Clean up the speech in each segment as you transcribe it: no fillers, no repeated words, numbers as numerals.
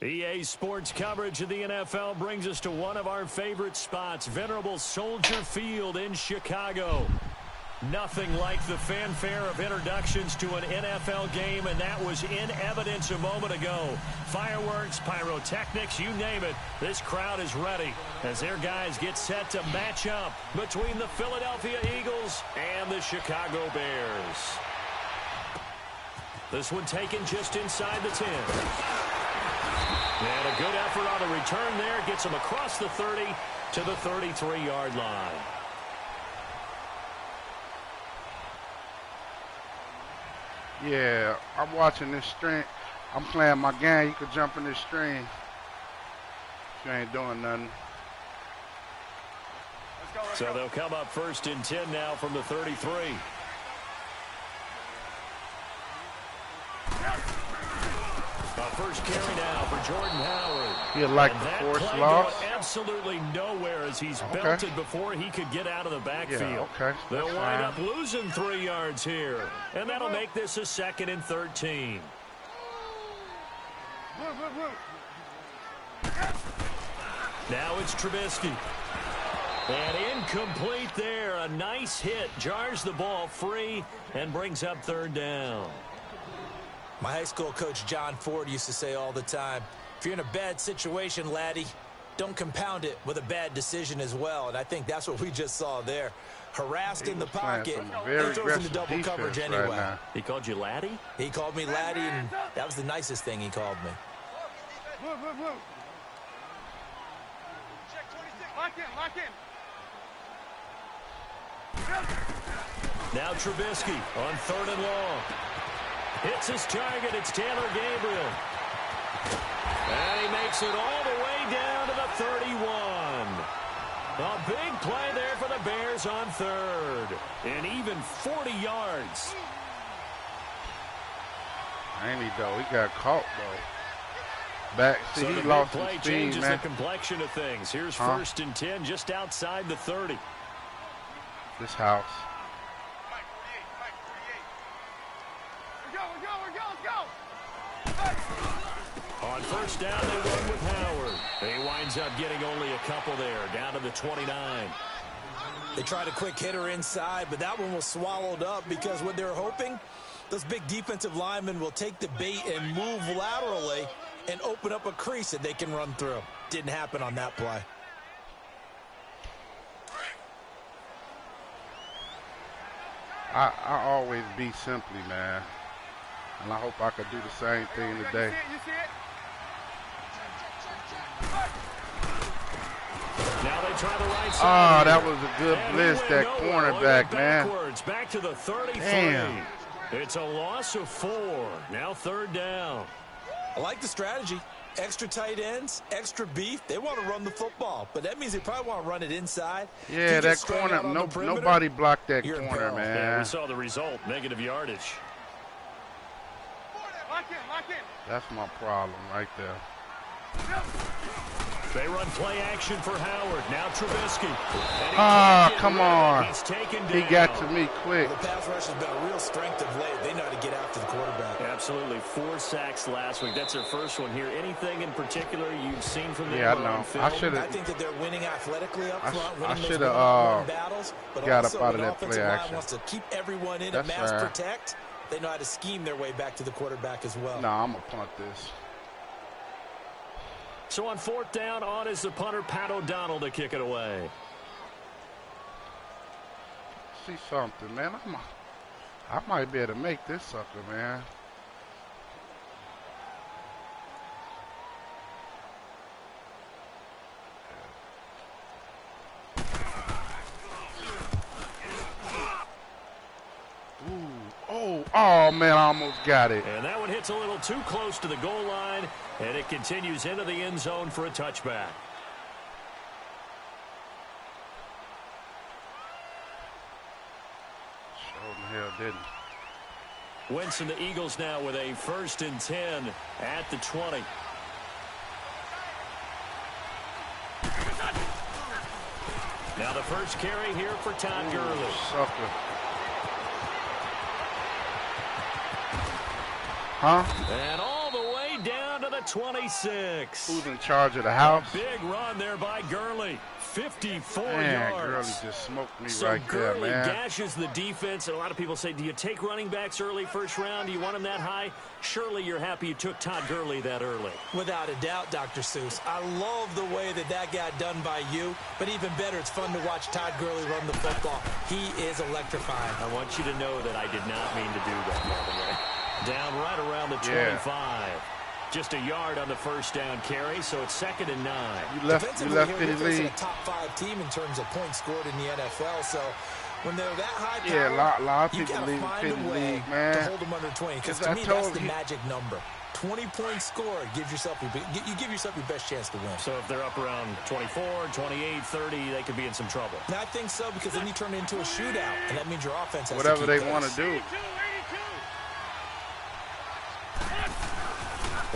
EA Sports coverage of the NFL brings us to one of our favorite spots, venerable Soldier Field in Chicago. Nothing like the fanfare of introductions to an NFL game, and that was in evidence a moment ago. Fireworks, pyrotechnics, you name it, this crowd is ready as their guys get set to match up between the Philadelphia Eagles and the Chicago Bears. This one taken just inside the 10. And a good effort on the return there. Gets him across the 30 to the 33-yard line. Yeah, I'm watching this stream. I'm playing my game. You could jump in this stream. You ain't doing nothing. So they'll come up 1st and 10 now from the 33. First carry now for Jordan Howard. He like the force loss. Absolutely nowhere as he's belted before he could get out of the backfield. Yeah, okay. They'll wind up losing 3 yards here, and that'll make this a 2nd and 13. Now it's Trubisky. And incomplete there. A nice hit. Jars the ball free and brings up 3rd down. My high school coach, John Ford, used to say all the time, if you're in a bad situation, laddie, don't compound it with a bad decision as well. And I think that's what we just saw there. Harassed in the pocket, he throws into double coverage anyway. Right, he called you laddie? He called me laddie, and that was the nicest thing he called me. Lock in. Now Trubisky on 3rd and long. Hits his target. It's Taylor Gabriel. And he makes it all the way down to the 31. A big play there for the Bears on 3rd. And even 40 yards. Ain't he, though? He got caught, though. Back, see, he lost his speed, changes man. The complexion of things. Here's 1st and 10 just outside the 30. This house. On 1st down, they run with Howard. He winds up getting only a couple there, down to the 29. They tried a quick hitter inside, but that one was swallowed up because what they're hoping, those big defensive linemen will take the bait and move laterally and open up a crease that they can run through. Didn't happen on that play. I always be simply, man. And I hope I could do the same thing today. You see it? Now they try the right side. Oh, that was a good blitz, that cornerback, man. Back to the 33. Damn. It's a loss of 4. Now 3rd down. I like the strategy. Extra tight ends, extra beef. They want to run the football, but that means they probably want to run it inside. Yeah, that corner, nobody blocked that corner, man. Yeah, we saw the result, negative yardage. Lock in. That's my problem right there. They run play action for Howard. Now Trubisky. Come on. He's taken down. He got to me quick. The pass rush has been a real strength of late. They know how to get after the quarterback. Absolutely. 4 sacks last week. That's their first one here. Anything in particular you've seen from them? Yeah, I know. I think that they're winning athletically up front. I should have battles, but got also up out of an that play offensive line action. wants to keep everyone in That's and mass fair. protect. They know how to scheme their way back to the quarterback as well. No, I'm going to punt this. So on 4th down, on is the punter, Pat O'Donnell, to kick it away. See something, man. I might be able to make this sucker, man. Oh, man, I almost got it. And that one hits a little too close to the goal line, and it continues into the end zone for a touchback. Sure the hell didn't. Wentz and the Eagles now with a 1st and 10 at the 20. Now the first carry here for Todd Gurley. Sucker. Huh? And all the way down to the 26. Who's in charge of the house? Big run there by Gurley. 54 Man, yards. Gurley just smoked me So right there, Gurley man. gashes the defense, and a lot of people say, do you take running backs early first round? Do you want them that high? Surely you're happy you took Todd Gurley that early. Without a doubt, Dr. Seuss. I love the way that got done by you, but even better, it's fun to watch Todd Gurley run the football. He is electrifying. I want you to know that I did not mean to do that, by the way. Down right around the 25. Just a yard on the first down carry, so it's 2nd and 9. You left Defensively, Philly we're facing lead. a top-5 team in terms of points scored in the NFL, so when they're that high power, Yeah, a lot of you people got to leave find a Philly way league, man. to hold them under 20, because to me, that's the magic number. 20 points scored gives yourself you give yourself your best chance to win. So if they're up around 24, 28, 30, they could be in some trouble. And I think so, because then you turn it into a shootout, and that means your offense has Whatever to keep they want to do.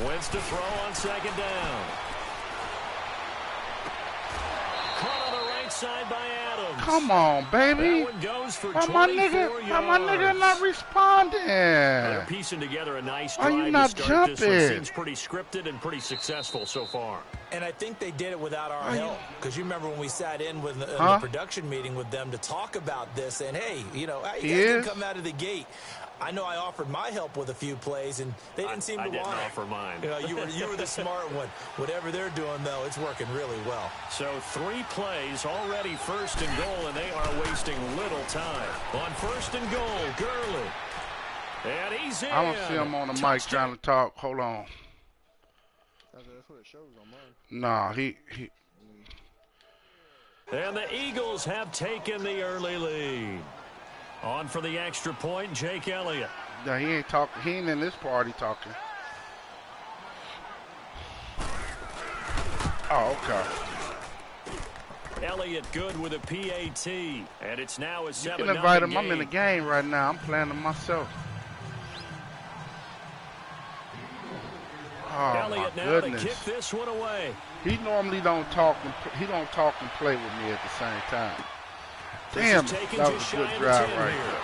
Wentz to throw on 2nd down. Caught on the right side by Adams. Come on, baby. That one goes for Why 24 my nigga not responding? They're piecing together a nice drive Why you not to start this one. jumping? Seems pretty scripted and pretty successful so far. And I think they did it without our help, because you remember when we sat in with the production meeting with them to talk about this, and hey, you know, you guys didn't come out of the gate. I know I offered my help with a few plays, and they didn't seem to want it. I didn't offer mine. You know, you were the smart one. Whatever they're doing, though, it's working really well. So 3 plays, already 1st and goal, and they are wasting little time. On 1st and goal, Gurley. And he's in. I don't see him on the mic trying to talk. Hold on. That's what it shows on mine. Nah, he. And the Eagles have taken the early lead. On for the extra point, Jake Elliott. No, he ain't talking. He ain't in this party talking. Oh, okay. Elliott good with a PAT, and it's now a 7-0 You can invite him. game. I'm in the game right now. I'm playing him myself. Oh, Elliott my now goodness. to kick this one away. He normally don't talk and play with me at the same time. Damn, that was a good drive right there.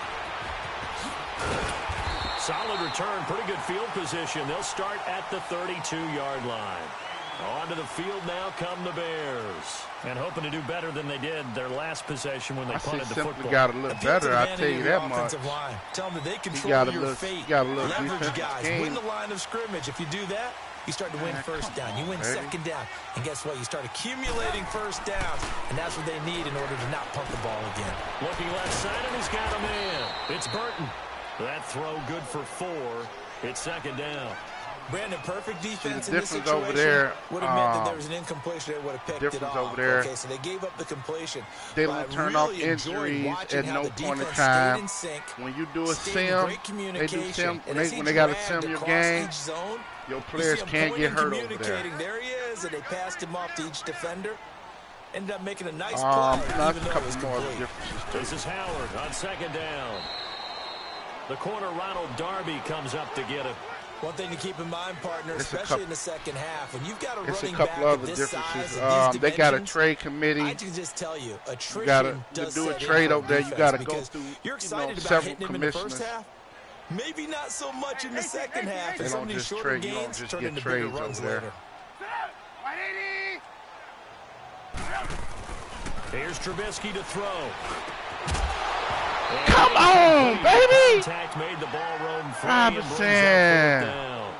Solid return, pretty good field position. They'll start at the 32-yard line. Onto the field now come the Bears. And hoping to do better than they did their last possession when they punted the football. Got to look better, I'll tell you that much. Line. Tell them that they control your fate. Leverage guys. Win the line of scrimmage. If you do that, you start to win first down. You win second down. And guess what? You start accumulating first downs. And that's what they need in order to not punt the ball again. Looking left side, and he's got a man. It's Burton. That throw good for 4. It's 2nd down. Brandon, perfect defense in the this difference situation over there, would have meant that there was an incompletion. They would have picked it off. over there. Okay, so they gave up the completion. They don't turn off injuries at no point in time. When you do a sim, they do sim. When they got to sim your game, your players can't get hurt over there. There he is, and they passed him off to each defender. Ended up making a nice play, that's even a though it was couple more complete. differences. This is Howard on 2nd down. The corner, Ronald Darby, comes up to get it. One thing to keep in mind, partner, especially in the second half, when you've got a running back of this size and these they got a dimensions, trade committee. I can just tell you, attrition does do a set in trade for over there. You defense got to go because through you're excited about several hitting him in the commissioners. first half. Maybe not so much in the second half. They And some don't of these just shorter trade. You don't gains just turn get into bigger trades runs over there. later. Here's Trubisky to throw. Come on, baby! Contact made the ball roam free I'm and brings saying. up 4th down.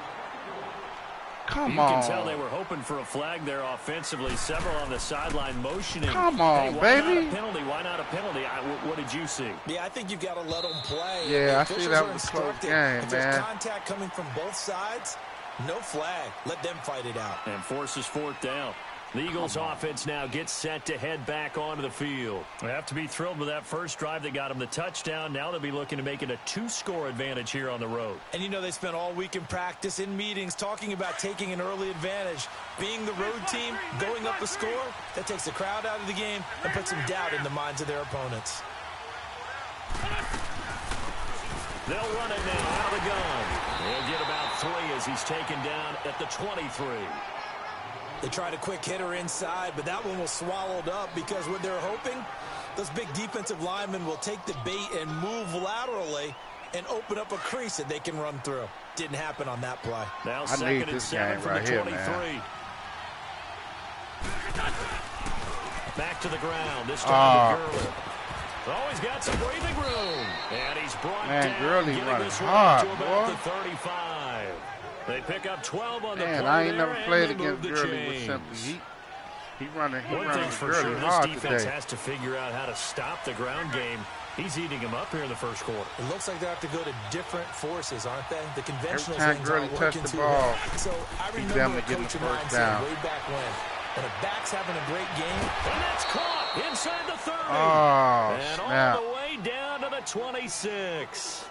Come You on. can tell they were hoping for a flag there offensively. Several on the sideline motioning. Come on, hey, why baby. Not a penalty? Why not a penalty? What did you see? Yeah, I think you've got to let them play. Yeah, The I see officials that are was a close instructed. game, If there's man. contact coming from both sides, no flag. Let them fight it out. And forces 4th down. The Eagles offense now gets set to head back onto the field. They have to be thrilled with that first drive that got them the touchdown. Now they'll be looking to make it a 2-score advantage here on the road. And you know they spent all week in practice, in meetings, talking about taking an early advantage. Being the road team, going up a score, that takes the crowd out of the game and puts some doubt in the minds of their opponents. They'll run it now out of the gun. They'll get about 3 as he's taken down at the 23. They tried a quick hitter inside, but that one was swallowed up because what they're hoping, those big defensive linemen will take the bait and move laterally and open up a crease that they can run through. Didn't happen on that play. Now I need this game right here, man. Back to the ground. This time to Gurley. Oh, he's got some breathing room. And he's brought down. Gurley getting running this one hard, to about boy. the 35. They pick up 12 on the play. I ain't never played and against the Gurley with chains. simply. He running One thing's for Gurley sure, hard this defense today. has to figure out how to stop the ground game. He's eating him up here in the first quarter. It looks like they have to go to different forces, aren't they? The conventional Every time things Gurley aren't touched working the too ball, well. So I he remember definitely a getting the coaching first mindset down. way back when a back's having a great game. And that's caught inside the 30. Oh, and snap. all the way down to the 26.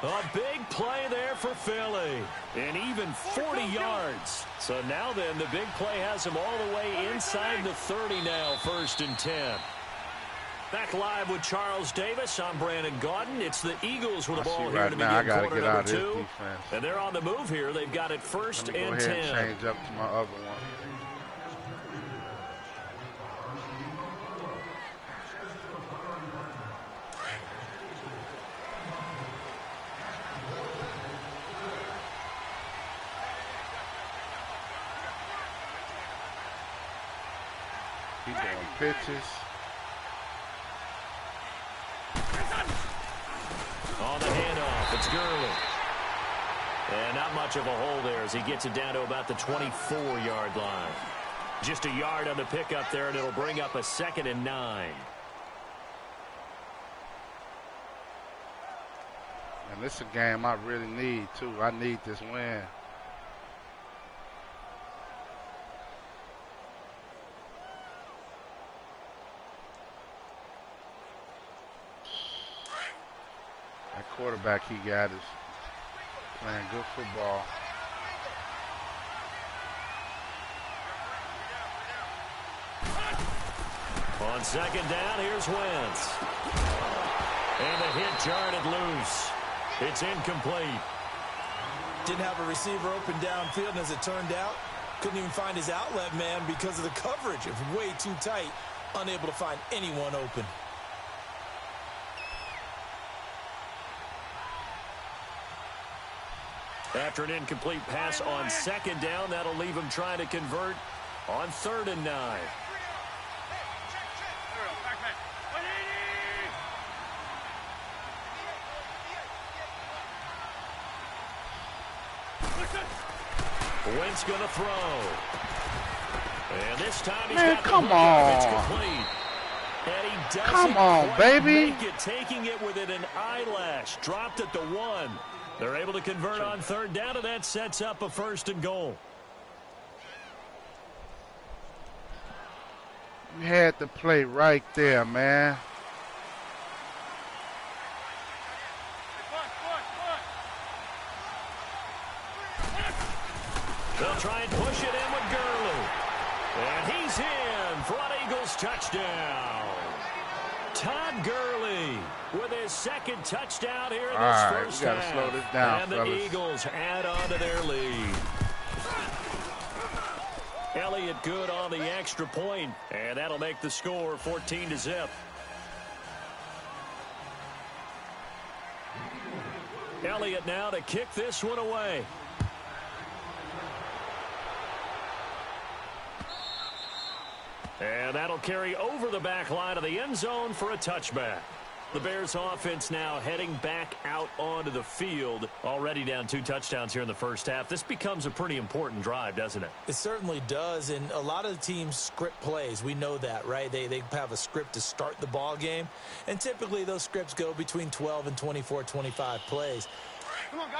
A big play there for Philly. And even 40 yards. So now then, the big play has him all the way inside the 30 now, 1st and 10. Back live with Charles Davis. I'm Brandon Gaudin. It's the Eagles with the ball here right to now, I begin gotta quarter get out number of this 2. defense. And they're on the move here. They've got it 1st Let me go and ahead 10. and change up to my other one. He's doing pitches. On the handoff, it's Gurley. And not much of a hole there as he gets it down to about the 24-yard line. Just a yard on the pickup there, and it'll bring up a 2nd and 9. And this is a game I really need, too. I need this win. That quarterback he got is playing good football. On 2nd down, here's Wentz. And the hit jarred it loose. It's incomplete. Didn't have a receiver open downfield, and as it turned out, couldn't even find his outlet man because of the coverage. It was way too tight, unable to find anyone open. After an incomplete pass on 2nd down, that'll leave him trying to convert on 3rd and 9. Wentz going to throw. And this time he's got come the on. It's complete. And he doesn't Come on, quite baby. make it, taking it within an eyelash. Dropped at the 1. They're able to convert on 3rd down, and that sets up a 1st and goal. You had the play right there, man. They'll try and push it in with Gurley. And he's in for an Eagles touchdown. Todd Gurley with his 2nd touchdown here in this first we gotta half. slow this down, and the fellas. Eagles add on to their lead. Elliott good on the extra point, and that'll make the score 14-0. Elliott now to kick this one away. And that'll carry over the back line of the end zone for a touchback. The Bears offense now heading back out onto the field. Already down 2 touchdowns here in the first half. This becomes a pretty important drive, doesn't it? It certainly does, and a lot of the teams script plays. We know that, right? They have a script to start the ball game, and typically those scripts go between 12 and 24, 25 plays.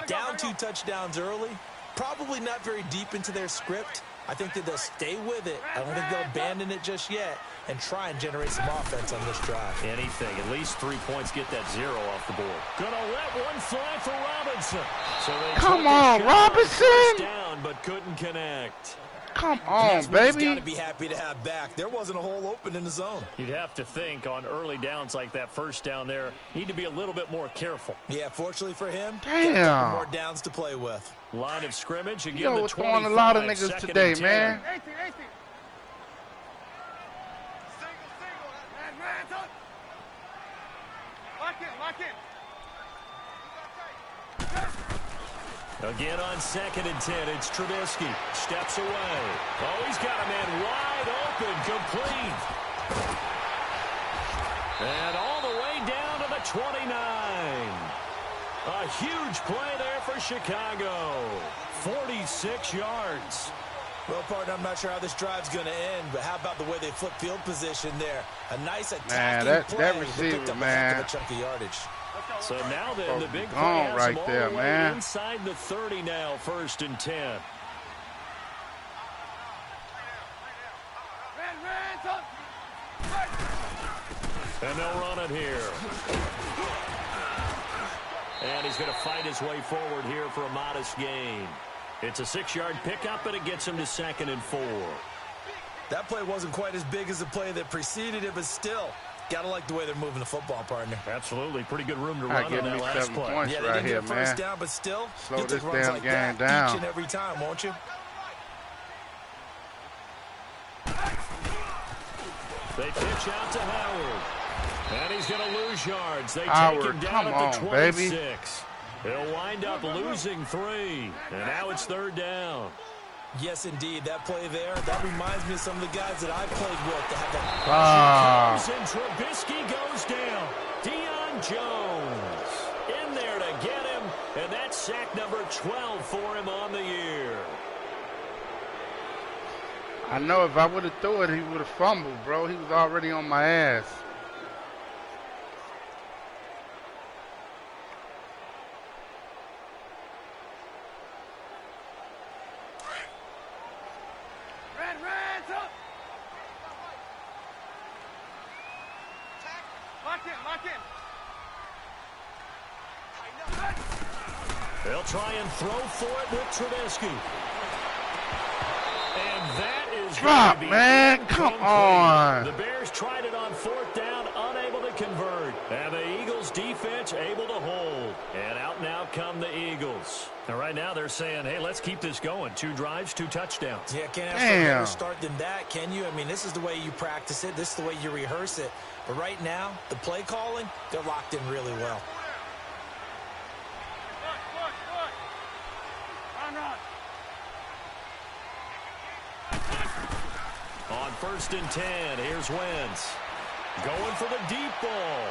Down 2 touchdowns early, probably not very deep into their script. I think that they'll stay with it. I don't think they'll abandon it just yet and try and generate some offense on this drive. Anything. At least 3 points, get that 0 off the board. Gonna let one fly for Robinson. So they Come on, Robinson! Down, but couldn't connect. Come on, He's baby. got to be happy to have back. There wasn't a hole open in the zone. You'd have to think on early downs like that first down there, need to be a little bit more careful. Yeah, fortunately for him, Damn. got a couple more downs to play with. Line of scrimmage again. Yo, the we're throwing a lot of 25, niggas 2nd today, and 10. man. Lock in. Again on 2nd and 10, it's Trubisky. Steps away. Oh, he's got a man wide open, complete. And all the way down to the 29. A huge play there for Chicago. 46 yards. Well, partner, I'm not sure how this drive's going to end, but how about the way they flip field position there? A nice attacking play. That receiver, man. A chunk of yardage. So now then, the big play has right them all there, the way man. inside the 30 now, 1st and 10. And they'll run it here. And he's going to fight his way forward here for a modest gain. It's a 6-yard pickup, and it gets him to 2nd and 4. That play wasn't quite as big as the play that preceded it, but still, got to like the way they're moving the football, partner. Absolutely. Pretty good room to run on that last 7 play. points Yeah, they right didn't here, get first man. down, but still, Slow you'll this take runs damn like game that down. each and every time, won't you? They pitch out to Howard. And he's going to lose yards. They Howard, take him down come at the on, 26. baby. He'll wind up losing 3. And now it's 3rd down. Yes, indeed. That play there, that reminds me of some of the guys that I played with to have that. And Trubisky goes down. Deion Jones in there to get him. And that's sack number 12 for him on the year. I know if I would have threw it, he would have fumbled, bro. He was already on my ass. They'll try and throw for it with Trubisky. And that is drop, man. Come on. The Bears tried it on 4th down, unable to convert. And the Eagles defense able to hold. And out now come the Eagles. And right now they're saying, hey, let's keep this going. 2 drives, 2 touchdowns. Yeah, can't ask for a better start than that, can you? I mean, this is the way you practice it. This is the way you rehearse it. But right now, the play calling, they're locked in really well. On 1st and 10, here's Wentz. Going for the deep ball.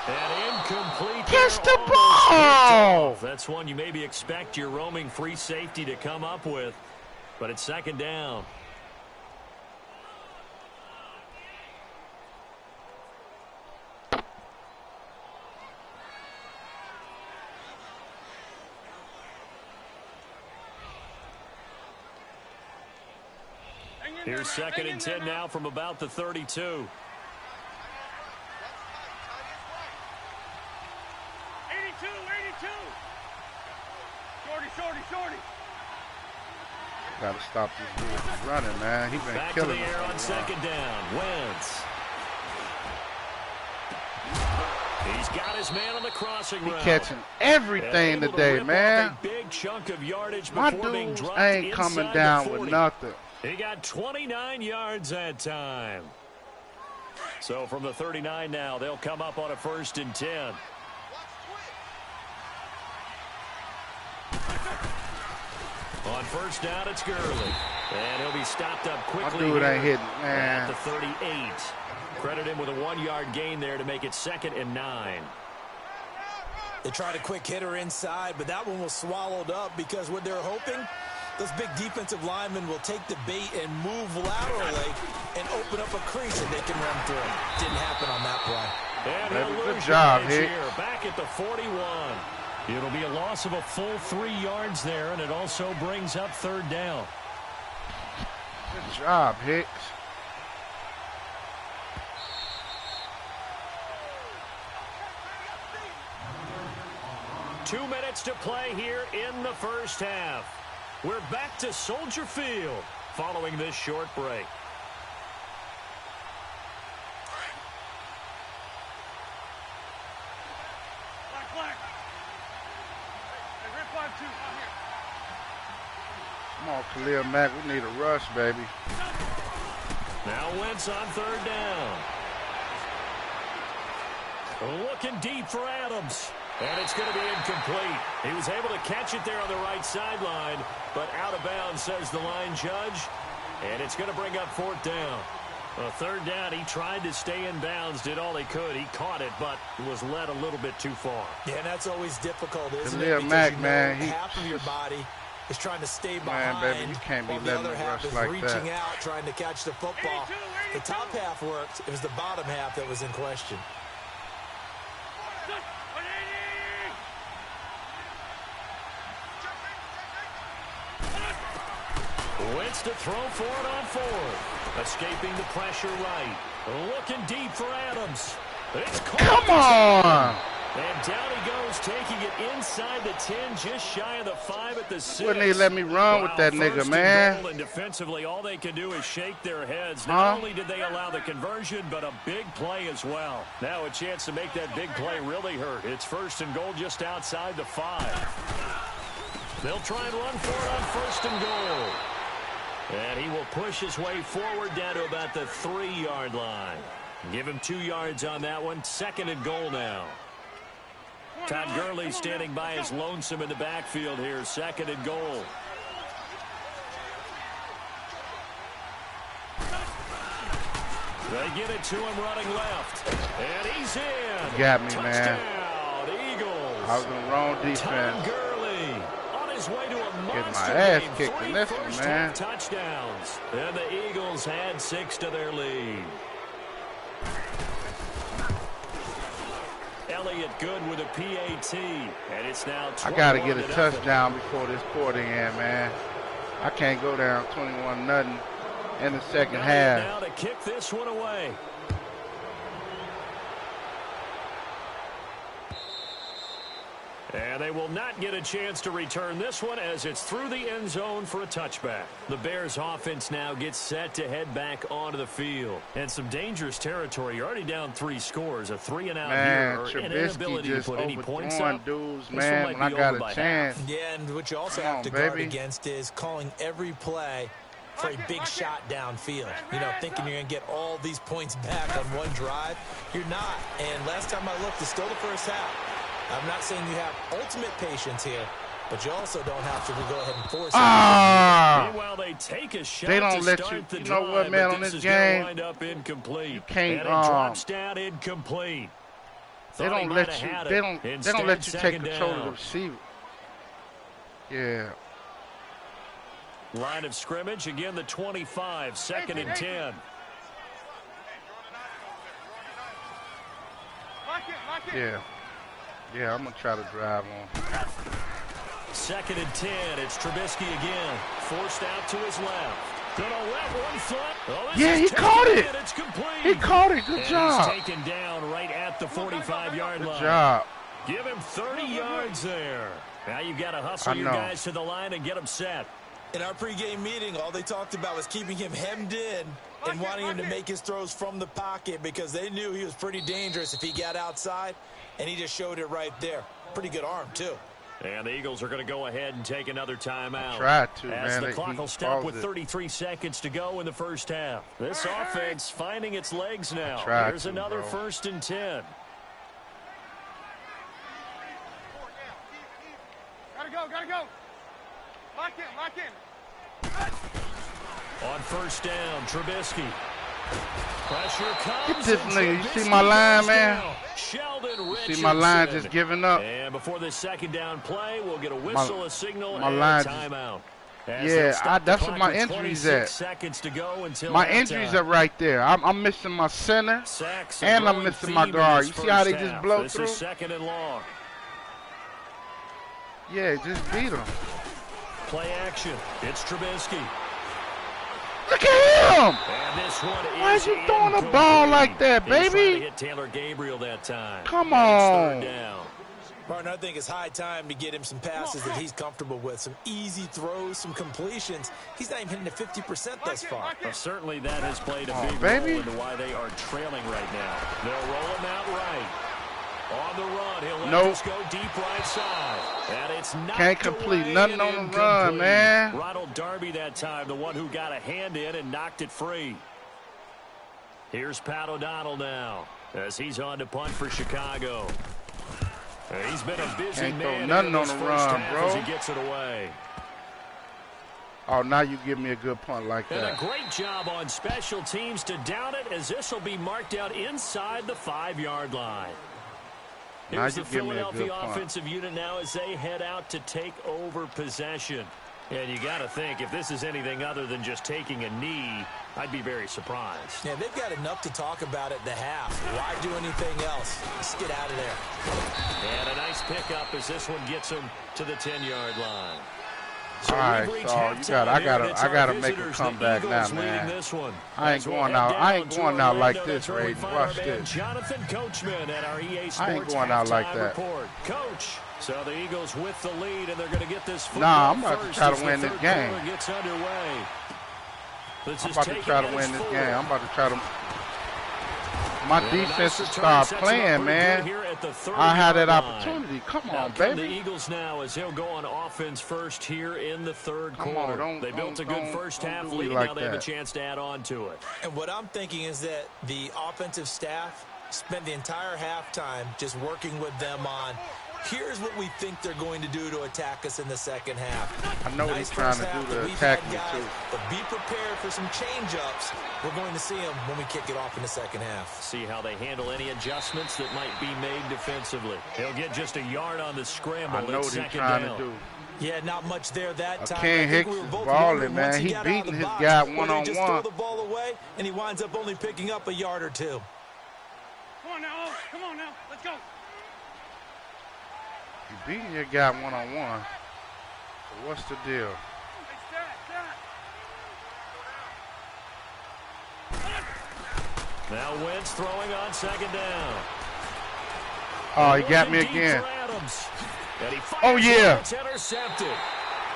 And incomplete. Catch the ball! That's one you maybe expect your roaming free safety to come up with. But it's 2nd down. Here's 2nd and 10 now from about the 32. 82, 82. Shorty. Gotta stop this dude from running, man. He been back killing to the air on us. 2nd down. Wentz. He's got his man on the crossing route. He catching everything today, man. A big chunk of yardage My before being dudes dropped ain't coming inside down the 40. with nothing. He got 29 yards that time. So from the 39 now, they'll come up on a 1st and 10. On 1st down, it's Gurley. And he'll be stopped up quickly. My dude ain't hitting, man. At the 38. Credit him with a 1-yard gain there to make it 2nd and 9. They tried a quick hitter inside, but that one was swallowed up because what they're hoping, those big defensive linemen will take the bait and move laterally and open up a crease that they can run through. Didn't happen on that play. And Baby, good job, Hicks. here, back at the 41. It'll be a loss of a full 3 yards there, and it also brings up 3rd down. Good job, Hicks. Two minutes to play here in the 1st half. We're back to Soldier Field following this short break. Black. Hey, Red 5-2, out here. Come on, Khalil Mack. We need a rush, baby. Now Wentz on 3rd down. Looking deep for Adams. And it's going to be incomplete. He was able to catch it there on the right sideline, but out of bounds, says the line judge. And it's going to bring up 4th down. A 3rd down, he tried to stay in bounds, did all he could. He caught it, but was led a little bit too far. Yeah, and that's always difficult, isn't it? Because Mac, man, half of your body is trying to stay behind. Man, baby, you can't be while letting the other half rush is like reaching that. out, trying to catch the football. 82, The top half worked. It was the bottom half that was in question. Wentz to throw for it on 4th. Escaping the pressure right. Looking deep for Adams. It's caught. Come on! And down he goes, taking it inside the 10, just shy of the 5 at the 6. Wouldn't he let me run with that nigga, First man? and goal, and defensively, all they can do is shake their heads. Not only did they allow the conversion, but a big play as well. Now a chance to make that big play really hurt. It's 1st and goal just outside the 5. They'll try and run for it on 1st and goal. And he will push his way forward down to about the 3-yard line. Give him 2 yards on that one. 2nd and goal now. Todd Gurley standing by his lonesome in the backfield here. 2nd and goal. They get it to him running left. And he's in. You got me, Touchdown, man. Eagles. I was in the wrong Todd defense. Gurley on his way to a Getting monster my ass game. kicked 3 in this one, first man. half touchdowns. And the Eagles had 6 to their lead. Elliott good with a PAT, and it's now 21-0. I got to get a touchdown before this quarter end, man. I can't go down 21-0 in the second half. Now to kick this one away. And they will not get a chance to return this one as it's through the end zone for a touchback. The Bears offense now gets set to head back onto the field. And some dangerous territory. You're already down 3 scores. A 3-and-out here. Or an inability to put any points up. Dudes, man, when I got a chance. Yeah, and what you also have to guard against is calling every play for a big shot downfield. You know, thinking you're going to get all these points back on one drive. You're not. And last time I looked, it's still the first half. I'm not saying you have ultimate patience here, but you also don't have to go ahead and force it. Meanwhile, they take a shot. They don't let you. You know what, man? On this game, wind up incomplete. You can't. And it drops down incomplete. They don't let you. They don't let you take control of the receiver. Yeah. Line of scrimmage again. The 25. 2nd and 10. Yeah. Yeah, I'm going to try to drive on. 2nd and 10. It's Trubisky again. Forced out to his left. Gonna let one foot. Oh, yeah, he caught it. It's complete. He caught it. Good job. He's taken down right at the 45-yard line. Good job. Give him 30 yards there. Now you've got to hustle your guys to the line and get them set. In our pregame meeting, all they talked about was keeping him hemmed in and wanting him to make his throws from the pocket because they knew he was pretty dangerous if he got outside, and he just showed it right there. Pretty good arm, too. And the Eagles are going to go ahead and take another timeout. Tried to, as man. the clock will stop with 33 seconds to go in the first half. This offense finding its legs now. Here's another 1st and 10. Gotta go. Lock in. On 1st down, Trubisky. Pressure comes. Get this nigga. You see my line, man? Sheldon Richardson. See my line just giving up. And before this 2nd down play, we'll get a whistle, a signal, my and line a timeout. Yeah, that's what my injuries at. Seconds to go until my injuries are right there. I'm missing my center, and I'm missing my guard. You see how they just blow through? 2nd and long. Yeah, just beat them. Play action. It's Trubisky. Look at him! And this one Why is he throwing a ball like that, baby? He hit Taylor Gabriel that time. Come on. 3rd down. Martin, I think it's high time to get him some passes that he's comfortable with, some easy throws, some completions. He's not even hitting the 50% thus far. Well, certainly that has played a big role into why they are trailing right now. They'll roll him out right. On the run, he'll let this go deep right side. And it's not can't complete nothing on the run, man. Ronald Darby that time, the one who got a hand in and knocked it free. Here's Pat O'Donnell now as he's on to punt for Chicago. He's been a busy Can't throw man nothing in on this the first run, half bro. as he gets it away. Oh, now you give me a good punt like And that. a great job on special teams to down it, as this will be marked out inside the 5-yard line. Here's the Philadelphia offensive unit now as they head out to take over possession. And you got to think, if this is anything other than just taking a knee, I'd be very surprised. Yeah, they've got enough to talk about at the half. Why do anything else? Just get out of there. And a nice pickup as this one gets them to the 10-yard line. So all right, so I gotta make a comeback now, man. I ain't going out like this, Ray. Watch this. Jonathan Coachman at our EA Sports I ain't going out like that. Report. Coach, so the Eagles with the lead, and they're going to get this football. Nah, I'm about to try to win this game. Gets underway. I'm about to try to win this game. I'm about to try to. My defense is start playing, man. I had that opportunity. Come on, baby. The Eagles now as they'll go on offense first here in the third quarter. They built a good first half lead. Now they have a chance to add on to it. And what I'm thinking is that the offensive staff spent the entire halftime just working with them on, here's what we think they're going to do to attack us in the second half. I know he's trying to do to attack me too. But be prepared for some change-ups. We're going to see them when we kick it off in the second half. See how they handle any adjustments that might be made defensively. He'll get just a yard on the scramble. I know what he's trying to do. Yeah, not much there that time. Ken Hicks is balling, man. He's beating his guy one-on-one. Just throw the ball away, and he winds up only picking up a yard or two. Come on now, come on now, let's go. You beating your guy one-on-one. So what's the deal? Now Wentz throwing on second down. Oh, he got me again. Oh, yeah. It's intercepted.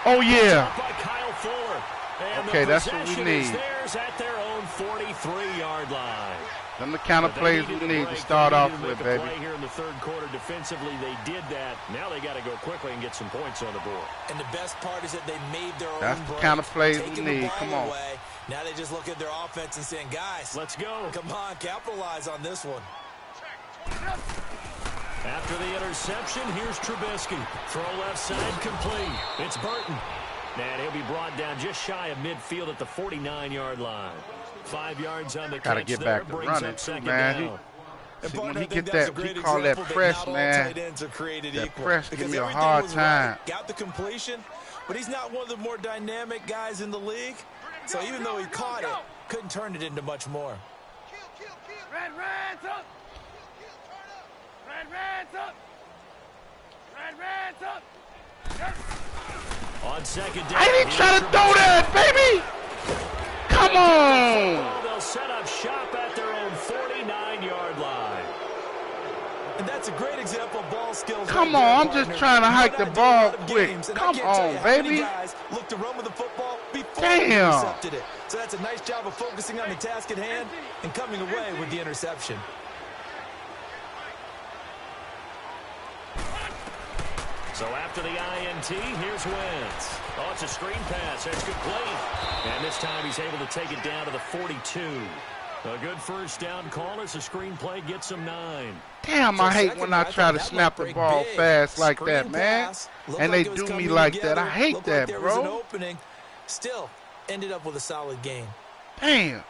Oh, yeah. By Kyle Fuller. And okay, that's what we need. Theirs at their own 43-yard line. Them the kind of plays we need to start off with, baby. Here in the third quarter defensively, they did that. Now they got to go quickly and get some points on the board. And the best part is that they made their own break. That's the kind of plays we need. Come on. Away. Now they just look at their offense and saying, guys, let's go. Come on, capitalize on this one. After the interception, here's Trubisky. Throw left side complete. It's Burton. And he'll be brought down just shy of midfield at the 49-yard line. 5 yards on the catch. Gotta get back to running, too, man. See, when he get that, he call that press, man. That press give me a hard time. Got the completion, but he's not one of the more dynamic guys in the league. So even though he caught it, couldn't turn it into much more. Red's up. Red's up. Red's up. On second down. I didn't try to throw that, baby. Come on. They'll set up shop at their own 49-yard line. And that's a great example of ball skills. Come on, I'm just trying to hike the ball quick. Come on, baby. Look to run with the football before Damn. intercepted it. So that's a nice job of focusing on the task at hand and coming away with the interception. So after the INT, here's Wentz. Oh, it's a screen pass. That's complete. And this time he's able to take it down to the 42. A good first down call as the screen play gets him 9. Damn, I hate when I try to snap the ball fast like that, man. And they do me like that. I hate that, bro. Still ended up with a solid game. Damn.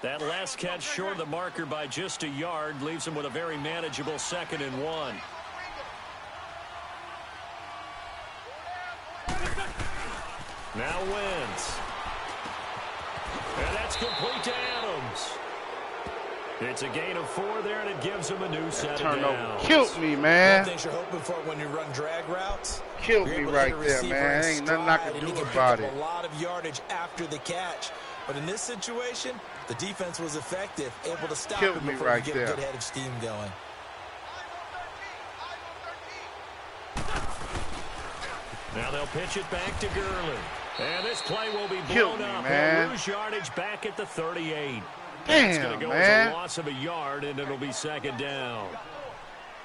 That last catch short of the marker by just a yard leaves him with a very manageable 2nd and 1. Now Wentz. And that's complete to Adams. It's a gain of 4 there, and it gives him a new set of downs. Killed me, man. One thing you're hoping for when you run drag routes. Killed me right there, man. Ain't nothing I can do about it. A lot of yardage after the catch. But in this situation, the defense was effective, able to stop him before he get a good head of steam going. Now they'll pitch it back to Gurley. And this play will be blown up. He'll lose yardage back at the 38. It's going to go as a loss of a yard, and it'll be 2nd down.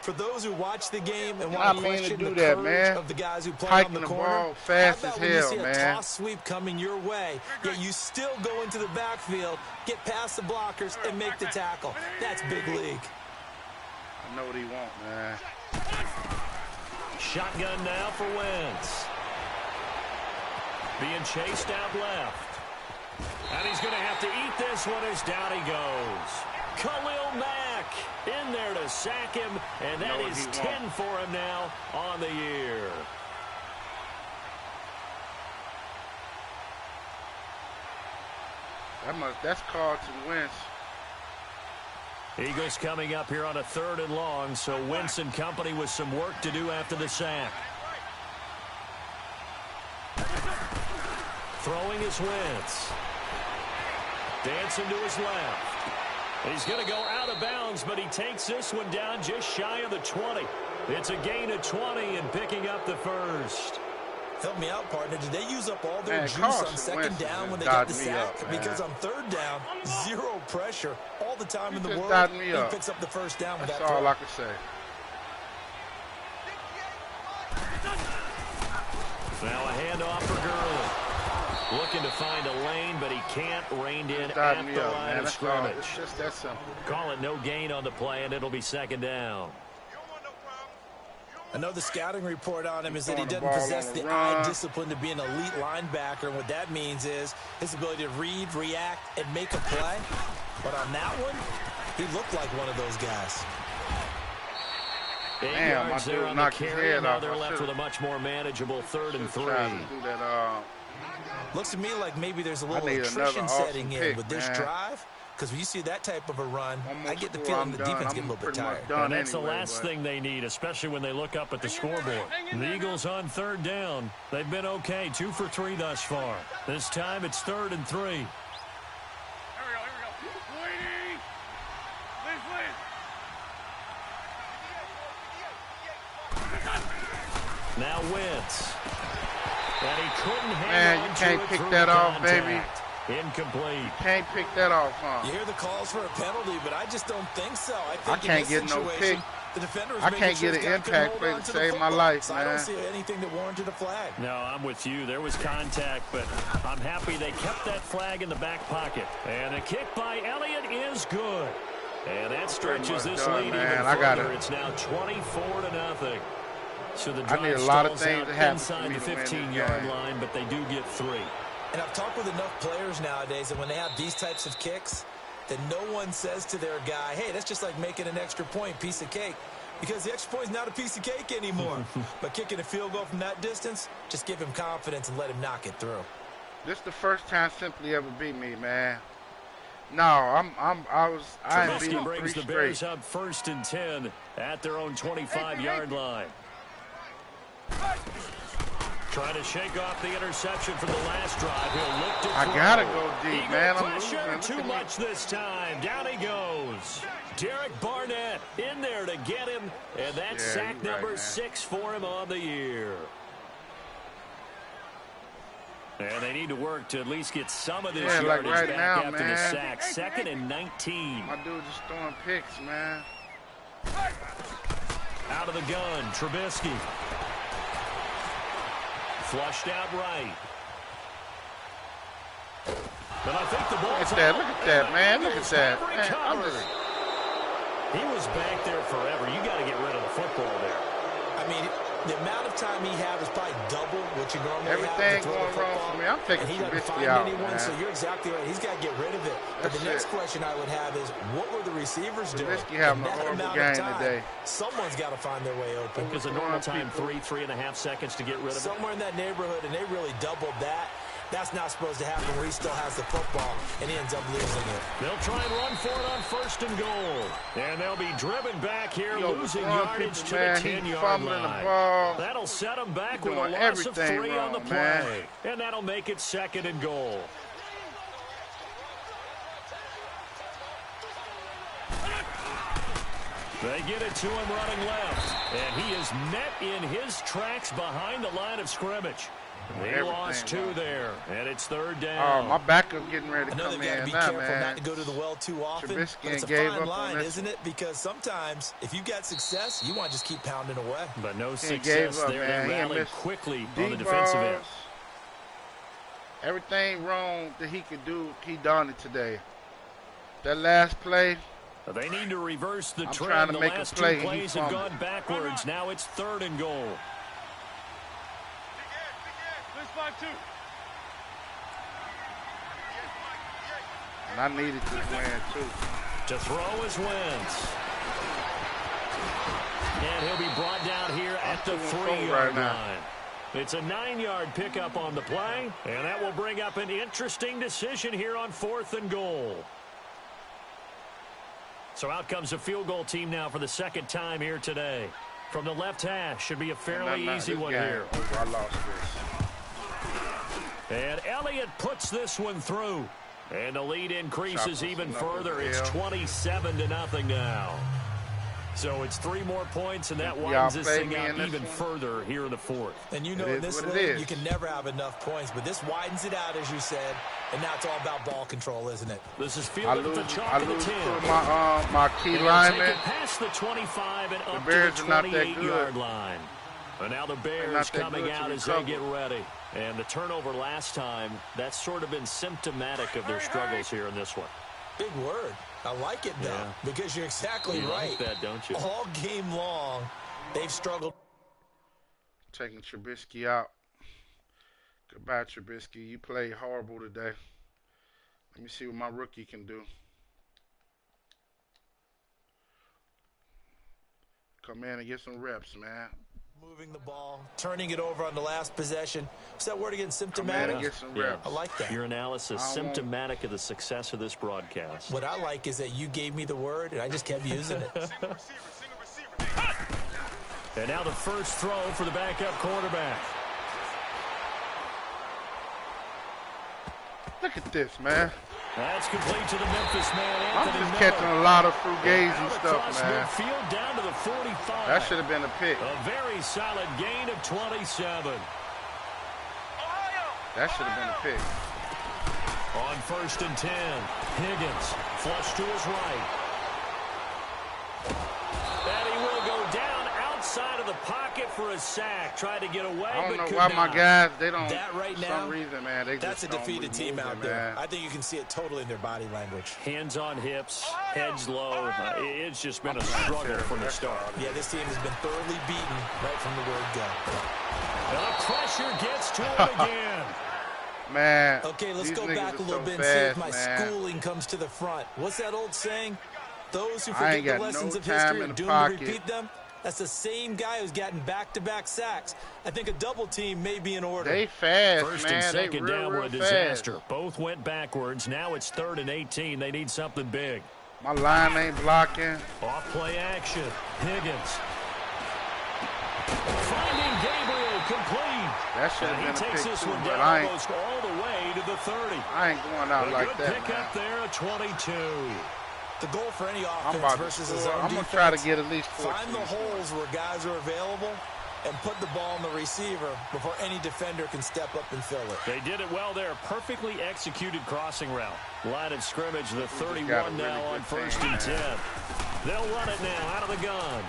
For those who watch the game and want to question the courage of the guys who play on the corner, fast as hell, man. A toss sweep coming your way, yet you still go into the backfield, get past the blockers, and make the tackle. That's big league. I know what he want, man. Shotgun now for Wentz. Being chased out left. And he's going to have to eat this one as down he goes. Khalil Mack in there to sack him, and that is 10 for him now on the year. That's Carlton Wentz. Eagles coming up here on a 3rd and long, so Wentz and company with some work to do after the sack. Throwing is Wentz. Dancing to his left. He's going to go out of bounds, but he takes this one down just shy of the 20. It's a gain of 20 and picking up the first. Help me out, partner. Did they use up all their juice on 2nd down when they got the sack? Because on 3rd down, 0 pressure all the time in the world. He picks up the first down with that throw. That's all I can say. Now a handoff for Gurley. Looking to find a lane, but he can't. Reined in at the line of scrimmage. It's just that simple. Call it no gain on the play, and it'll be 2nd down. I know the scouting report on him is that he doesn't possess the eye discipline to be an elite linebacker. And what that means is his ability to read, react, and make a play. But on that one, he looked like one of those guys. Damn, my dude knocked his head off. They're left with a much more manageable 3rd and 3. Looks to me like maybe there's a little attrition setting in with this drive. Because when you see that type of a run, I get the feeling the defense getting a little bit tired. And that's the last thing they need, especially when they look up at the scoreboard. The Eagles on 3rd down. They've been okay, 2 for 3 thus far. This time it's 3rd and 3. Here we go. Waiting. Please. Now Wentz. And he couldn't hang Man, on you to can't it pick through that off, contact. baby. Incomplete. Can't pick that off, huh? You hear the calls for a penalty, but I just don't think so. I can't think get no pick. The defender I can't get an impact play to save my life, so man. I don't see anything that warranted a flag. No, I'm with you. There was contact, but I'm happy they kept that flag in the back pocket. And a kick by Elliott is good. And that stretches this lead even further. It's now 24-0. So the drive I need a lot of stalls things out to happen inside the 15-yard line, but they do get 3. And I've talked with enough players nowadays that when they have these types of kicks, that no one says to their guy, hey, that's just like making an extra point, piece of cake. Because the extra point is not a piece of cake anymore. But kicking a field goal from that distance, just give him confidence and let him knock it through. This is the first time Simply ever beat me, man. No, I ain't beating 3 brings the straight. Bears up 1st and 10 at their own 25-yard line. Trying to shake off the interception from the last drive. He'll look to throw. I gotta go deep, Eagle man. I'm pressure losing. too much this time. Down he goes. Derek Barnett in there to get him, and that's sack number 6 for him on the year. And they need to work to at least get some of this yardage right back now, after man. the sack. 2nd and 19. My dude just throwing picks, man. Out of the gun, Trubisky. Flushed out right. But I think the ball's Look at that, man. Look at that. Man, He was back there forever. You got to get rid of the football there. I mean, the amount of time he had was probably double what you normally everything have to throw going the football. wrong for me. I'm taking Trubisky out, man. So you're exactly right. He's got to get rid of it. But the next question I would have is, what were the receivers doing? Trubisky having a horrible game today. Someone's got to find their way open. Because a normal time, 3.5 seconds to get rid of it. Somewhere in that neighborhood, and they really doubled that. That's not supposed to happen where he still has the football, and he ends up losing it. They'll try and run for it on 1st and goal. And they'll be driven back here, losing yardage to the 10-yard line. That'll set them back with a loss of 3 on the play. And that'll make it 2nd and goal. They get it to him running left. And he is met in his tracks behind the line of scrimmage. They lost 2 there, and it's 3rd down. Oh, my backup getting ready to come in. I know they got to be careful not to go to the well too often. Trubisky but it's a fine line, isn't it? Because sometimes, if you've got success, you want to just keep pounding away. But no success there. They rallied quickly on the defensive end. Everything wrong that he could do, he done it today. That last play, They need to reverse the I'm trend. trying to The make a last play, two and he plays have fumbled. gone backwards. Now it's 3rd and goal. This 5-2. And I needed this win, too. To throw is Wentz. And he'll be brought down here at the 3-yard line. It's a 9-yard pickup on the play, and that will bring up an interesting decision here on 4th and goal. So out comes a field goal team now for the 2nd time here today. From the left hash, should be a fairly easy one here. I lost this. And Elliott puts this one through. And the lead increases even further. It's 27-0 now. So it's 3 more points, and that widens this thing out even further here in the 4th. And you know in this league, you can never have enough points, but this widens it out, as you said, and now it's all about ball control, isn't it? This is fielded at the chalk of the 10. My key lineman. Past the 25 and up the Bears to the are not that 28-yard good. line. And now the Bears coming out as they get ready. And the turnover last time, that's sort of been symptomatic of their struggles here in this one. Big word. I like it, though, because you're exactly right. You like that, don't you? All game long, they've struggled. Taking Trubisky out. Goodbye, Trubisky. You played horrible today. Let me see what my rookie can do. Come in and get some reps, man. Moving the ball, turning it over on the last possession. Is that word again, symptomatic? Get some reps. I like that. Your analysis, symptomatic of the success of this broadcast. What I like is that you gave me the word, and I just kept using it. And now the first throw for the backup quarterback. Look at this, man. That's complete to the Memphis man, Anthony I'm just Miller. catching a lot of fugazi stuff, man. Midfield down to the 45. That should have been a pick. A very solid gain of 27. That should have been a pick. On 1st and 10, Higgins flush to his right. And he will go down outside of the pocket for a sack. Tried to get away, I don't but know why my guys, they don't, that right for now, some reason, man, they that's just a defeated team out there. I think you can see it totally in their body language. Hands on hips, heads low. It's just been a struggle from the start. Yeah, this team has been thoroughly beaten right from the word go. The pressure gets to him again. Man, okay, let's go back a little bit and see if my schooling comes to the front. What's that old saying? Those who forget the lessons of history are doomed to repeat them. That's the same guy who's gotten back-to-back sacks. I think a double team may be in order. They fast, First man. and second down were a disaster. Fast. Both went backwards. Now it's 3rd and 18. They need something big. My line ain't blocking. Off play action. Higgins. Finding Gabriel complete. That should have been a pick. He takes this one down almost all the way to the 30. I ain't going out like that, pick up there at 22. The goal for any offense versus his own defense. I'm going to try to get at least 14. Find the holes where guys are available and put the ball on the receiver before any defender can step up and fill it. They did it well there. Perfectly executed crossing route. Line of scrimmage, the 31 now on 1st and 10. They'll run it now out of the gun.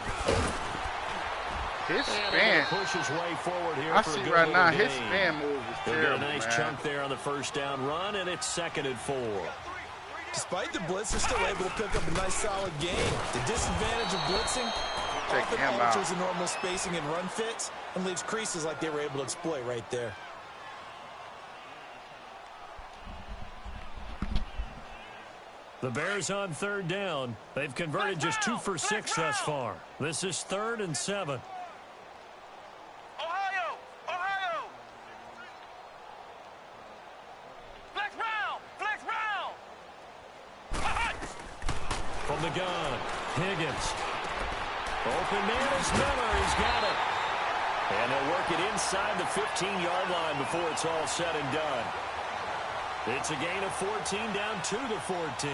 His spin. Push his way forward here. I see right now his spin move is terrible, a nice chunk there on the first down run, and it's 2nd and 4. Despite the blitz, they're still able to pick up a nice solid game. The disadvantage of blitzing often alters the normal spacing and run fits and leaves creases like they were able to exploit right there. The Bears on 3rd down. They've converted just 2 for 6 thus far. This is 3rd and 7. From the gun, Higgins. Open man is Miller. He's got it. And they'll work it inside the 15-yard line before it's all said and done. It's a gain of 14 down to the 14.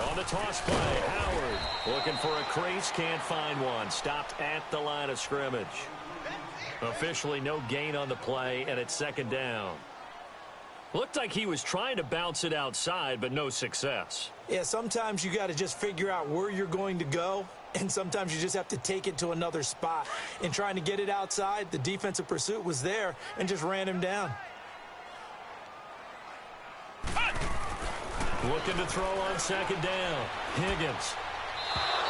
On the toss play, Howard looking for a crease, can't find one. Stopped at the line of scrimmage. Officially no gain on the play, and it's 2nd down. Looked like he was trying to bounce it outside, but no success. Yeah, sometimes you got to just figure out where you're going to go, and sometimes you just have to take it to another spot. In trying to get it outside, the defensive pursuit was there and just ran him down. Looking to throw on second down. Higgins.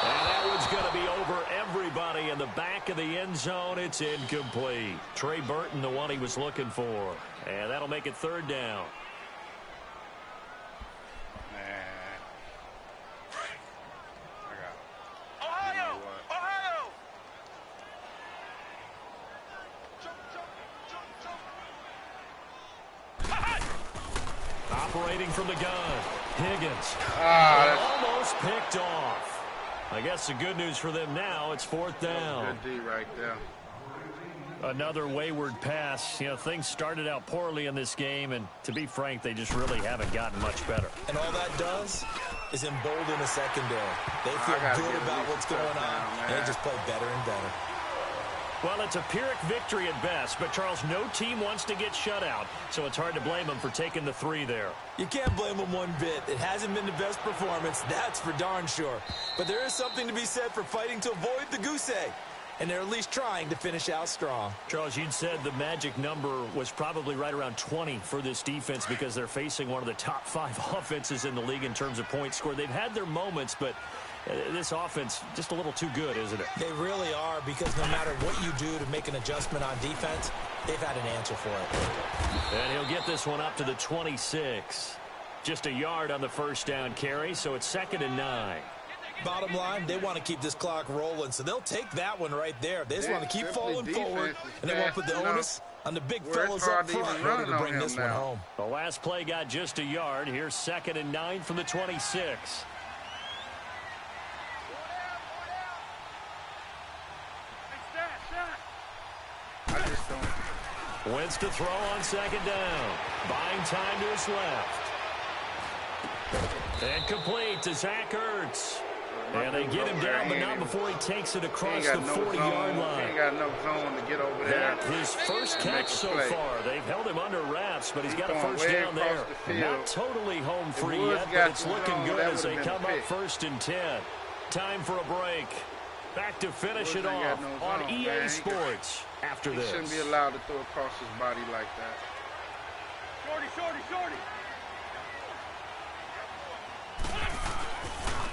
And that one's going to be over everybody in the back of the end zone. It's incomplete. Trey Burton, the one he was looking for. And that'll make it third down. Ohio! Ohio! Operating from the gun. Higgins. Almost picked off. I guess the good news for them now, it's fourth down. Good D right there. Another wayward pass. You know, things started out poorly in this game, and to be frank, they just really haven't gotten much better. And all that does is embolden a secondary. They feel good about what's going on, and they just play better and better. Well, it's a Pyrrhic victory at best, but, Charles, no team wants to get shut out, so it's hard to blame them for taking the 3 there. You can't blame them one bit. It hasn't been the best performance, that's for darn sure. But there is something to be said for fighting to avoid the goose egg, and they're at least trying to finish out strong. Charles, you'd said the magic number was probably right around 20 for this defense because they're facing one of the top 5 offenses in the league in terms of points scored. They've had their moments, but this offense just a little too good, isn't it? They really are, because no matter what you do to make an adjustment on defense, they've had an answer for it. And he'll get this one up to the 26. Just a yard on the first down carry, so it's 2nd and 9. Bottom line, they want to keep this clock rolling, so they'll take that one right there. They just want to keep falling forward, and they won't put the onus on the big fellas up front in order to bring this one home. The last play got just a yard. Here's 2nd and 9 from the 26. Wentz to throw on second down. Buying time to his left. And complete to Zach Ertz. And they get him down, but not before he takes it across the 40-yard line. He ain't got no zone to get over there. His first catch so far. They've held him under wraps, but he's got a first down there. Not totally home free yet, but it's looking good as they come up 1st and 10. Time for a break. Back to finish it off on EA Sports after this. He shouldn't be allowed to throw across his body like that. Shorty.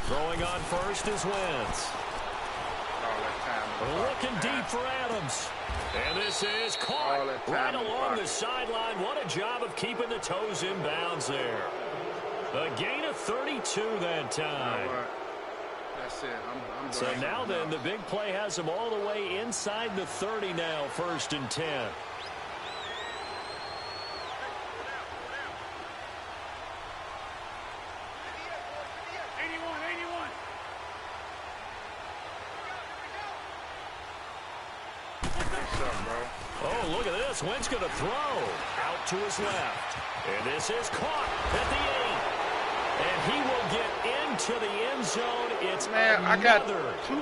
Throwing on first is Wentz. Looking deep for Adams. And this is caught right along the sideline. What a job of keeping the toes in bounds there. A gain of 32 that time. That's it. I'm so now then, the big play has him all the way inside the 30 now, 1st and 10. Oh, look at this. Wentz going to throw out to his left. And this is caught at the 8. And he will get into the end zone. It's I got 2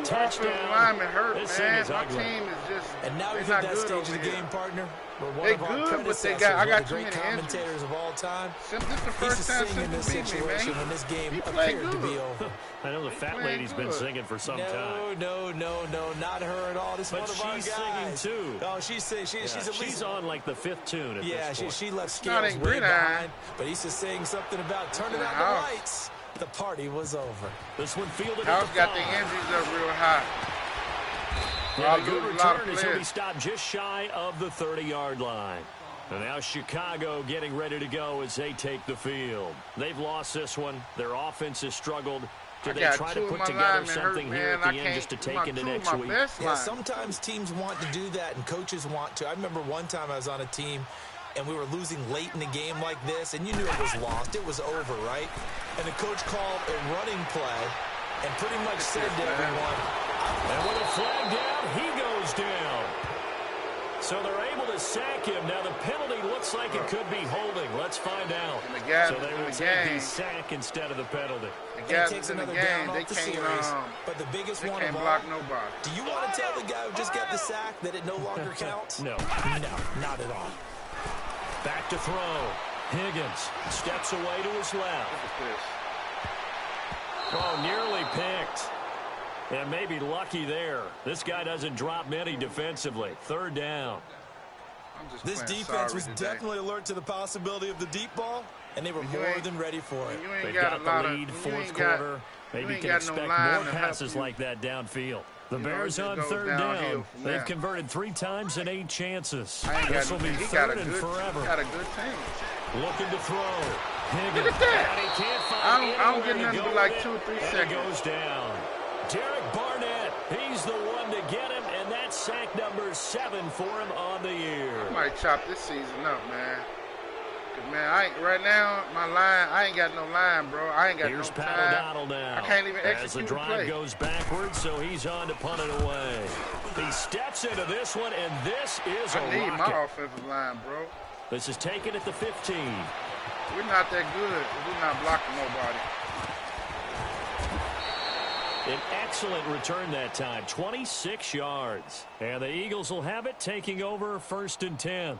offensive linemen hurt, this man. Is my ugly. team is just and now we've at that stage of the game, partner. They good, but they got. I got too many commentators of all time. This is the first time in this situation when this game appeared to be over. I know the fat lady's been singing for some time. No, not her at all. This but one of our guys. She's singing too. Oh, she's at least. She's on like the 5th tune at this point. She left Scales way behind, but he's just saying something about turning out the lights. The party was over. This one fielded House got the injuries up real high. Yeah, a good return as he'll be stopped just shy of the 30-yard line. And now Chicago getting ready to go as they take the field. They've lost this one. Their offense has struggled. Do they try to put together something here at the end just to take into next week? Yeah, sometimes teams want to do that and coaches want to. I remember one time I was on a team and we were losing late in the game like this, and you knew it was lost. It was over, right? And the coach called a running play and pretty much said to everyone, and with a flag down, he goes down. So they're able to sack him. Now the penalty looks like it could be holding. Let's find out. So they will take the sack instead of the penalty. It takes another down off the series. But the biggest one of all, do you want to tell the guy who just got the sack that it no longer counts? No, not at all. Back to throw. Higgins steps away to his left. Look at this. Oh, nearly picked. And maybe lucky there. This guy doesn't drop many defensively. Third down. This defense was definitely alert to the possibility of the deep ball, and they were more than ready for it. They've got the lead, fourth quarter. Maybe you can expect more passes like that downfield. The Bears on third down. They've converted 3 times in 8 chances. This will be third and forever. Got a good team. Looking to throw. Higgins. Look at that. And he can't find I don't get anywhere to nothing go but like with 2 or it, 3 and seconds. it goes down. Derek Barnett, he's the one to get him, and that's sack number 7 for him on the year. I might chop this season up, man. Cause man, right now my line, I ain't got no line, bro. I ain't got Here's no Pat time. O'Donnell now. I can't even as the execute drive play. goes backwards, so he's on to punt it away. He steps into this one, and this is a I need rocket. my offensive line, bro. This is taken at the 15. We're not that good. We're not blocking nobody. An excellent return that time, 26 yards. And the Eagles will have it, taking over 1st and 10.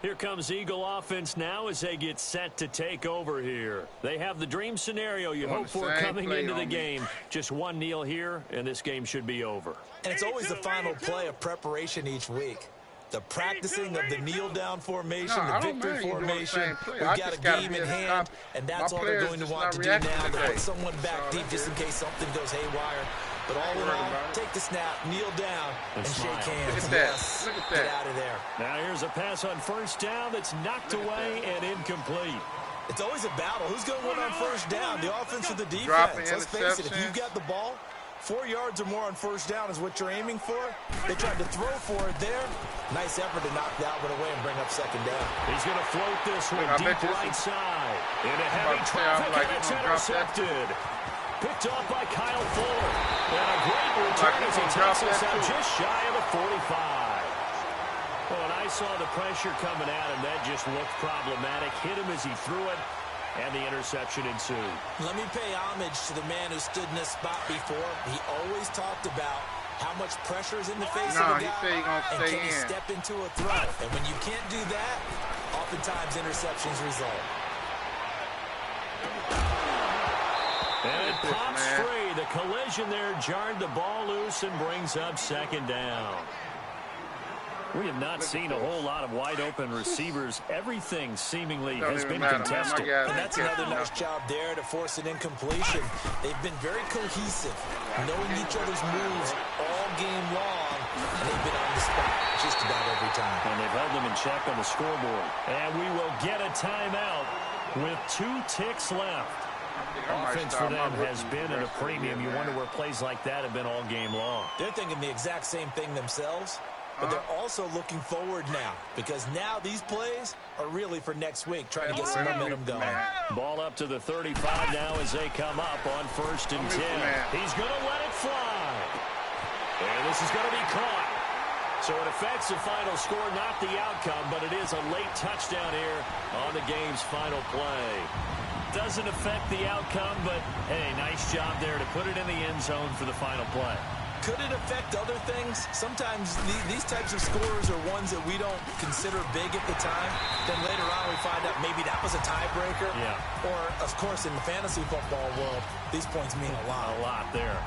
Here comes Eagle offense now as they get set to take over here. They have the dream scenario you hope for coming into the game. Just one kneel here, and this game should be over. And it's always the final play of preparation each week. The practicing of the kneel-down formation, the victory formation. We've got a game in hand, and that's all they're going to want to do now. To put someone back deep just in case something goes haywire. But all in all, take the snap, kneel down, and shake hands. Look at that. Look at that. Get out of there. Now here's a pass on 1st down that's knocked away and incomplete. It's always a battle. Who's going to win on 1st down, the offense or the defense? Let's face it, if you've got the ball, 4 yards or more on 1st down is what you're aiming for. They tried to throw for it there. Nice effort to knock that one away and bring up 2nd down. He's going to float this one deep right side. Into heavy traffic, and it's intercepted. Picked off by Kyle Fuller. And a great return as he takes us out just shy of the 45. Well, and I saw the pressure coming at him. That just looked problematic. Hit him as he threw it, and the interception ensued. Let me pay homage to the man who stood in this spot before. He always talked about how much pressure is in the face of a guy, and can he step into a throw. And when you can't do that, oftentimes interceptions result. And it pops free. The collision there jarred the ball loose and brings up 2nd down. We have not seen a whole lot of wide-open receivers. Everything seemingly has been contested. And that's another nice job there to force an incompletion. They've been very cohesive, knowing each other's moves all game long, and they've been on the spot just about every time. And they've held them in check on the scoreboard. And we will get a timeout with 2 ticks left. Offense for them has been at a premium. You wonder where plays like that have been all game long. They're thinking the exact same thing themselves, but they're also looking forward now, because now these plays are really for next week, trying to get some momentum going. Ball up to the 35 now as they come up on 1st and 10. He's going to let it fly. And this is going to be caught. So it affects the final score, not the outcome, but it is a late touchdown here on the game's final play. Doesn't affect the outcome, but, hey, nice job there to put it in the end zone for the final play. Could it affect other things? Sometimes these types of scores are ones that we don't consider big at the time. Then later on we find out maybe that was a tiebreaker. Yeah. Or, of course, in the fantasy football world, these points mean a lot. A lot there.